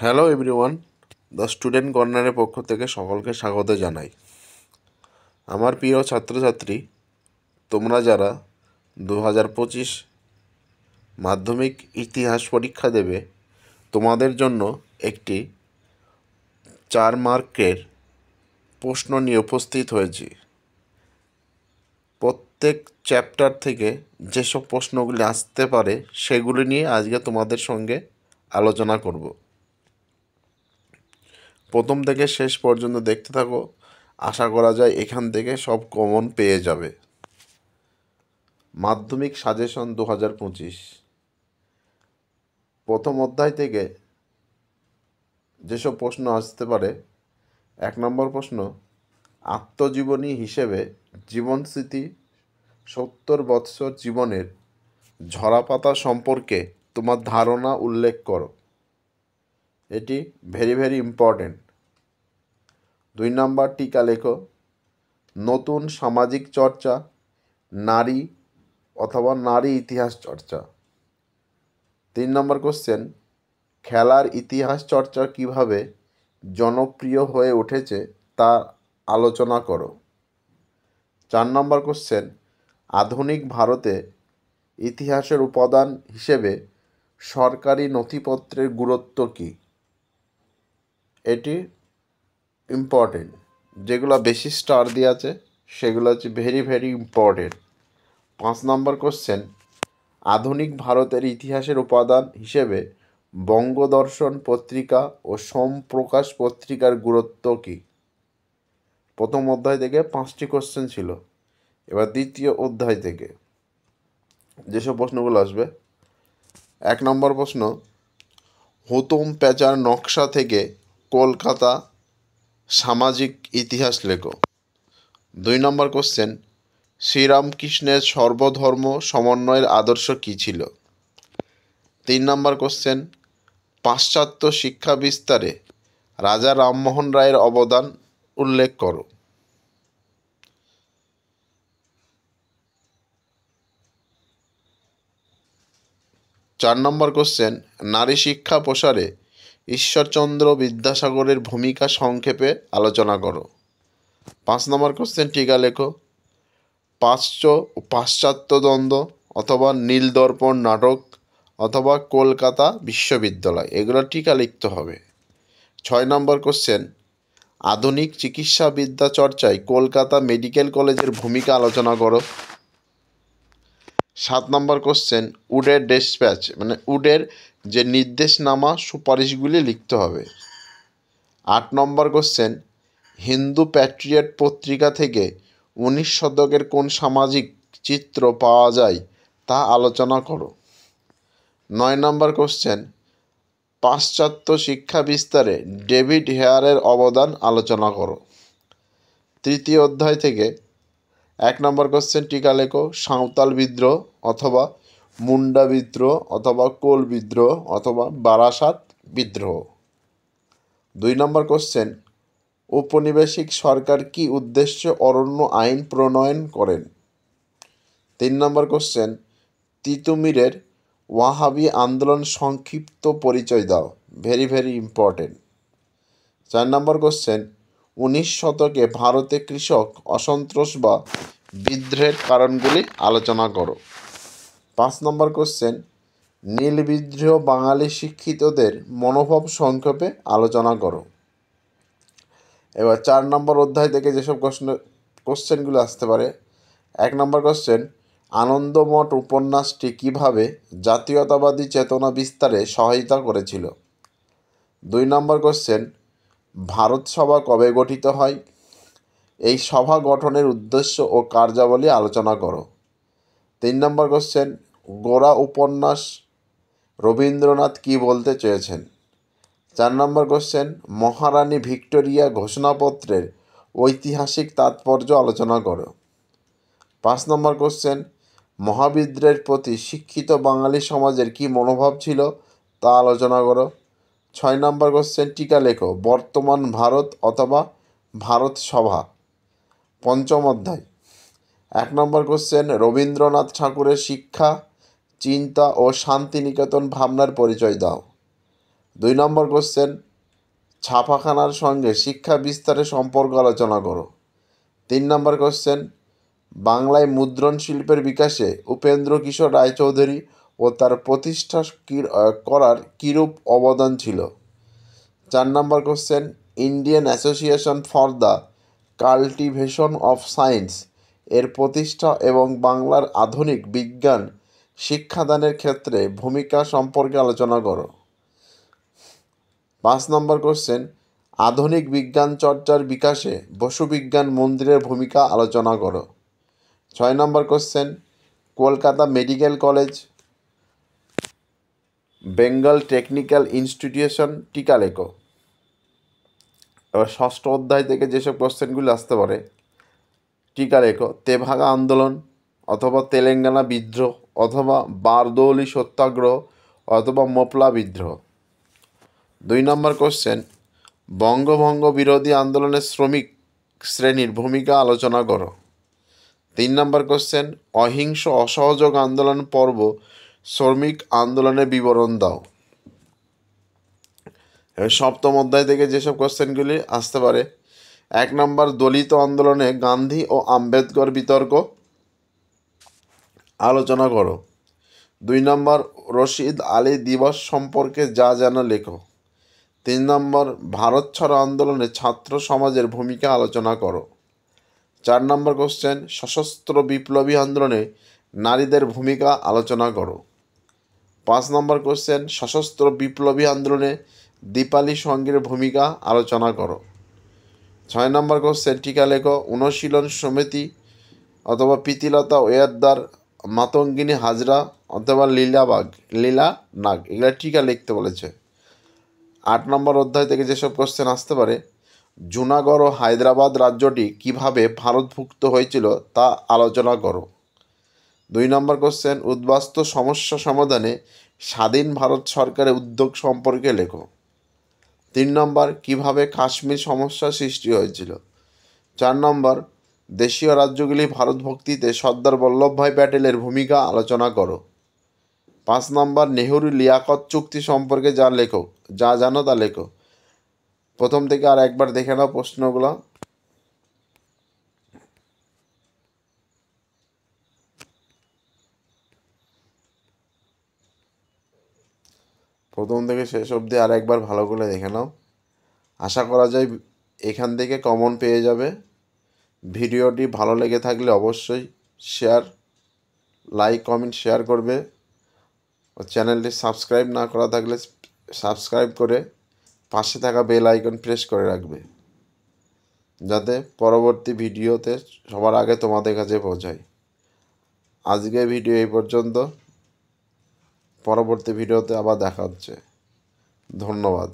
Hello everyone, the student কর্নারের পক্ষ থেকে সকলকে স্বাগত জানাই। আমার প্রিয় ছাত্রছাত্রী, তোমরা যারা 2025 মাধ্যমিক ইতিহাস পরীক্ষা দেবে, তোমাদের জন্য একটি 4 মার্কের প্রশ্ন নিয়ে উপস্থিত হয়েছি। প্রত্যেক চ্যাপ্টার থেকে যেসব প্রশ্নগুলি আসতে পারে সেগুলি নিয়ে আজকে তোমাদের সঙ্গে আলোচনা করব। প্রথম থেকে শেষ পর্যন্ত দেখতে থাকো, আশা করা যায় এখান থেকে সব কমন পেয়ে যাবে। মাধ্যমিক সাজেশন 2025 প্রথম অধ্যায় থেকে যেসব প্রশ্ন আসতে পারে, 1 নম্বর প্রশ্ন, আত্মজীবনী হিসেবে জীবনস্মৃতি 70 বৎসর জীবনের ঝরাপাতা সম্পর্কে তোমার ধারণা উল্লেখ করো। এটি ভেরি ইম্পর্টেন্ট। 2 নম্বর, টিকা লেখো। নতুন সামাজিক চর্চা, নারী অথবা নারী ইতিহাস চর্চা। 3 নম্বর কোশ্চেন, খেলার ইতিহাস চর্চা কিভাবে জনপ্রিয় হয়ে উঠেছে তা আলোচনা করো। 4 নম্বর কোশ্চেন, আধুনিক ভারতে ইতিহাসের উপাদান হিসেবে সরকারি নথিপত্রের গুরুত্ব কী? এটি ইম্পর্টেন্ট। যেগুলো বেশি স্টার দিয়ে আছে সেগুলো হচ্ছে ভেরি ইম্পর্টেন্ট। 5 নম্বর কোশ্চেন, আধুনিক ভারতের ইতিহাসের উপাদান হিসেবে বঙ্গদর্শন পত্রিকা ও সোমপ্রকাশ পত্রিকার গুরুত্ব কী? প্রথম অধ্যায় থেকে 5টি কোশ্চেন ছিল। এবার দ্বিতীয় অধ্যায় থেকে যেসব প্রশ্নগুলো আসবে, 1 নম্বর প্রশ্ন, হুতুম প্যাঁচার নকশা থেকে কলকাতা সামাজিক ইতিহাস লেখো। 2 নম্বর কোশ্চেন, শ্রীরামকৃষ্ণের সর্বধর্ম সমন্বয়ের আদর্শ কী ছিল? 3 নম্বর কোশ্চেন, পাশ্চাত্য শিক্ষা বিস্তারে রাজা রামমোহন রায়ের অবদান উল্লেখ করো। 4 নম্বর কোশ্চেন, নারী শিক্ষা প্রসারে ঈশ্বরচন্দ্র বিদ্যাসাগরের ভূমিকা সংক্ষেপে আলোচনা করো। 5 নম্বর কোশ্চেন, টিকা লেখো। প্রাচ্য ও পাশ্চাত্য দ্বন্দ্ব অথবা নীলদর্পণ নাটক অথবা কলকাতা বিশ্ববিদ্যালয়, এগুলো টিকা লিখতে হবে। 6 নম্বর কোশ্চেন, আধুনিক চিকিৎসাবিদ্যা চর্চায় কলকাতা মেডিকেল কলেজের ভূমিকা আলোচনা করো। 7 নম্বর কোশ্চেন, উডের ডেসপ্যাচ মানে উডের যে নির্দেশনামা সুপারিশগুলি লিখতে হবে। 8 নম্বর কোশ্চেন, হিন্দু প্যাট্রিয়ট পত্রিকা থেকে 19 শতকের কোন সামাজিক চিত্র পাওয়া যায় তা আলোচনা করো। 9 নম্বর কোশ্চেন, পাশ্চাত্য শিক্ষা বিস্তারে ডেভিড হেয়ারের অবদান আলোচনা করো। তৃতীয় অধ্যায় থেকে 1 নম্বর কোশ্চেন, টিকা লেখো। সাঁওতাল বিদ্রোহ অথবা মুন্ডা বিদ্রোহ অথবা কোল বিদ্রোহ অথবা বারাসাত বিদ্রোহ। 2 নম্বর কোশ্চেন, ঔপনিবেশিক সরকার কী উদ্দেশ্যে অরণ্য আইন প্রণয়ন করেন? 3 নম্বর কোশ্চেন, তিতুমিরের ওয়াহাবি আন্দোলন সংক্ষিপ্ত পরিচয় দাও। Very important. 4 নম্বর কোশ্চেন, 19 শতকে ভারতে কৃষক অসন্তোষ বা বিদ্রোহের কারণগুলি আলোচনা করো। 5 নম্বর কোশ্চেন, নীল বিদ্রোহ বাঙালি শিক্ষিতদের মনোভাব সংক্ষেপে আলোচনা করো। এবার 4 নম্বর অধ্যায় থেকে যেসব কোশ্চেনগুলো আসতে পারে, 1 নম্বর কোশ্চেন, আনন্দমঠ উপন্যাসটি কিভাবে জাতীয়তাবাদী চেতনা বিস্তারে সহায়তা করেছিল? 2 নম্বর কোশ্চেন, ভারত সভা কবে গঠিত হয়? এই সভা গঠনের উদ্দেশ্য ও কার্যাবলী আলোচনা করো। 3 নম্বর কোশ্চেন, গোরা উপন্যাস রবীন্দ্রনাথ কী বলতে চেয়েছেন? 4 নম্বর কোশ্চেন, মহারানী ভিক্টোরিয়া ঘোষণাপত্রের ঐতিহাসিক তাৎপর্য আলোচনা করো। 5 নম্বর কোশ্চেন, মহাবিদ্রোহের প্রতি শিক্ষিত বাঙালি সমাজের কী মনোভাব ছিল তা আলোচনা করো। 6 নম্বর কোশ্চেন, টিকা লেখো। বর্তমান ভারত অথবা ভারত সভা। পঞ্চম অধ্যায়। 1 নম্বর কোশ্চেন, রবীন্দ্রনাথ ঠাকুরের শিক্ষা, চিন্তা ও শান্তিনিকেতন ভাবনার পরিচয় দাও। 2 নম্বর কোশ্চেন, ছাপাখানার সঙ্গে শিক্ষা বিস্তারের সম্পর্ক আলোচনা করো। 3 নম্বর কোশ্চেন, বাংলায় মুদ্রণ শিল্পের বিকাশে উপেন্দ্র কিশোর রায়চৌধুরী ও তার প্রতিষ্ঠা করার কীরূপ অবদান ছিল। 4 নম্বর question, Indian Association for the Cultivation of Science এর প্রতিষ্ঠা এবং বাংলার আধুনিক বিজ্ঞান শিক্ষাদানের ক্ষেত্রে ভূমিকা সম্পর্কে আলোচনা করো। 5 নম্বর কোশ্চেন, আধুনিক বিজ্ঞান চর্চার বিকাশে বসু বিজ্ঞান মন্দিরের ভূমিকা আলোচনা করো। 6 নম্বর question, Kolkata medical college, Bengal technical institution টিকা লেখো। এবার ষষ্ঠ অধ্যায় থেকে যেসব কোশ্চেনগুলি আসতে পারে, টিকা লেখো। তেভাগা আন্দোলন অথবা তেলেঙ্গানা বিদ্রোহ অথবা বারদৌলি সত্যাগ্রহ অথবা মোপলা বিদ্রোহ। 2 নম্বর কোশ্চেন, বঙ্গভঙ্গ বিরোধী আন্দোলনে শ্রমিক শ্রেণীর ভূমিকা আলোচনা করো। 3 নম্বর কোশ্চেন, অহিংস অসহযোগ আন্দোলন পর্ব শ্রমিক আন্দোলনের বিবরণ দাও। সপ্তম অধ্যায় থেকে যেসব কোশ্চেনগুলি আসতে পারে, 1 নম্বর, দলিত আন্দোলনে গান্ধী ও আম্বেদকর বিতর্ক আলোচনা করো। 2 নম্বর, রশিদ আলী দিবস সম্পর্কে যা জানো লেখো। 3 নম্বর, ভারত ছাড়ো আন্দোলনে ছাত্র সমাজের ভূমিকা আলোচনা করো। 4 নম্বর কোশ্চেন, সশস্ত্র বিপ্লবী আন্দোলনে নারীদের ভূমিকা আলোচনা করো। 5 নম্বর কোশ্চেন, সশস্ত্র বিপ্লবী আন্দোলনে দীপালি সংঘের ভূমিকা আলোচনা করো। 6 নম্বর কোশ্চেন, টিকা লেখো। অনুশীলন সমিতি অথবা প্রীতিলতা ওয়েদার, মাতঙ্গিনী হাজরা অথবা লীলা নাগ, এগুলো টিকা লিখতে বলেছে। 8 নম্বর অধ্যায় থেকে যেসব কোশ্চেন আসতে পারে, জুনাগড় ও হায়দ্রাবাদ রাজ্যটি কিভাবে ভারতভুক্ত হয়েছিল তা আলোচনা করো। 2 নম্বর কোশ্চেন, উদ্বাস্তু সমস্যা সমাধানে স্বাধীন ভারত সরকারের উদ্যোগ সম্পর্কে লেখো। 3 নম্বর, কিভাবে কাশ্মীর সমস্যা সৃষ্টি হয়েছিল। 4 নম্বর, দেশীয় রাজ্যগুলি ভারতভক্তিতে সর্দার বল্লভভাই প্যাটেলের ভূমিকা আলোচনা করো। 5 নম্বর, নেহেরু লিয়াকত চুক্তি সম্পর্কে যা জানো তা লেখো। প্রথম থেকে আর একবার দেখে নাও প্রশ্নগুলো। প্রথম থেকে শেষ অবধি আর একবার ভালো করে দেখে নাও। আশা করা যায় এখান থেকে কমন পেয়ে যাবে। ভিডিওটি ভালো লেগে থাকলে অবশ্যই লাইক কমেন্ট শেয়ার করবে। চ্যানেলটি সাবস্ক্রাইব না করা থাকলে সাবস্ক্রাইব করে পাশে থাকা বেল আইকন প্রেস করে রাখবে, যাতে পরবর্তী ভিডিওতে সবার আগে তোমাদের কাছে পৌঁছায়। আজকে ভিডিও এই পর্যন্ত, পরবর্তী ভিডিওতে আবার দেখা হচ্ছে। ধন্যবাদ।